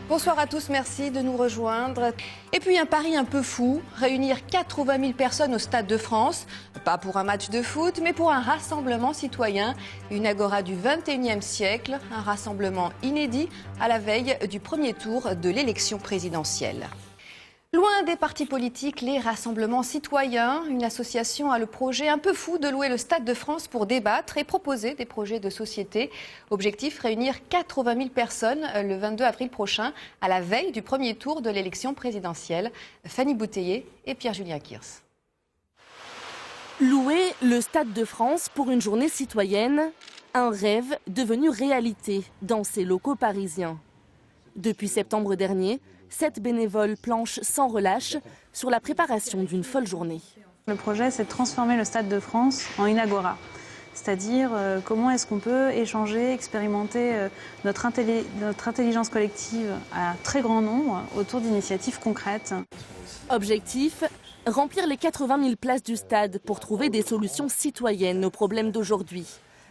Bonsoir à tous, merci de nous rejoindre. Et puis un pari un peu fou, réunir 80 000 personnes au Stade de France, pas pour un match de foot, mais pour un rassemblement citoyen, une agora du 21e siècle, un rassemblement inédit à la veille du premier tour de l'élection présidentielle. Loin des partis politiques, les rassemblements citoyens, une association a le projet un peu fou de louer le Stade de France pour débattre et proposer des projets de société. Objectif, réunir 80 000 personnes le 22 avril prochain, à la veille du premier tour de l'élection présidentielle. Fanny Bouteiller et Pierre-Julien Kirs. Louer le Stade de France pour une journée citoyenne, un rêve devenu réalité dans ces locaux parisiens. Depuis septembre dernier, 7 bénévoles planchent sans relâche sur la préparation d'une folle journée. Le projet, c'est de transformer le Stade de France en une agora. C'est-à-dire comment est-ce qu'on peut échanger, expérimenter notre intelligence collective à très grand nombre autour d'initiatives concrètes. Objectif, remplir les 80 000 places du stade pour trouver des solutions citoyennes aux problèmes d'aujourd'hui.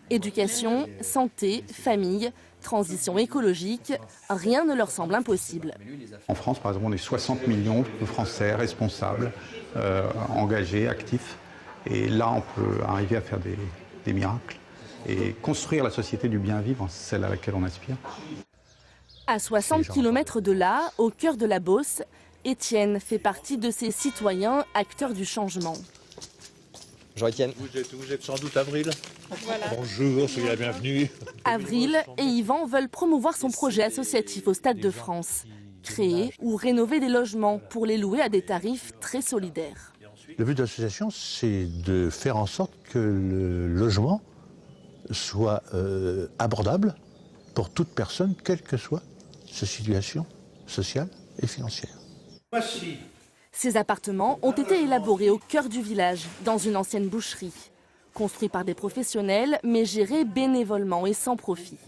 Éducation, santé, famille, transition écologique, rien ne leur semble impossible. En France, par exemple, on est 60 millions de Français responsables, engagés, actifs. Et là, on peut arriver à faire des miracles et construire la société du bien vivre, celle à laquelle on aspire. À 60 km de là, au cœur de la Beauce, Étienne fait partie de ces citoyens acteurs du changement. Bonjour Étienne. Vous êtes sans doute Avril. Voilà. Bonjour, soyez la bienvenue. Avril et Yvan veulent promouvoir son projet associatif au Stade de France. Créer ou rénover des logements pour les louer à des tarifs très solidaires. Le but de l'association, c'est de faire en sorte que le logement soit abordable pour toute personne, quelle que soit sa situation sociale et financière. Voici. Ces appartements ont été élaborés au cœur du village, dans une ancienne boucherie. Construits par des professionnels, mais gérés bénévolement et sans profit.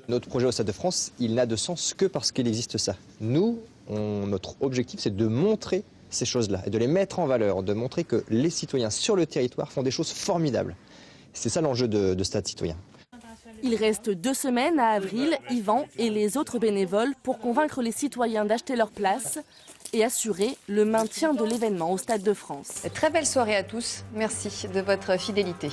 Notre projet au Stade de France, il n'a de sens que parce qu'il existe ça. Nous, notre objectif, c'est de montrer ces choses-là et de les mettre en valeur, de montrer que les citoyens sur le territoire font des choses formidables. C'est ça l'enjeu de Stade Citoyen. Il reste 2 semaines à Avril, Yvan et les autres bénévoles pour convaincre les citoyens d'acheter leur place et assurer le maintien de l'événement au Stade de France. Très belle soirée à tous. Merci de votre fidélité.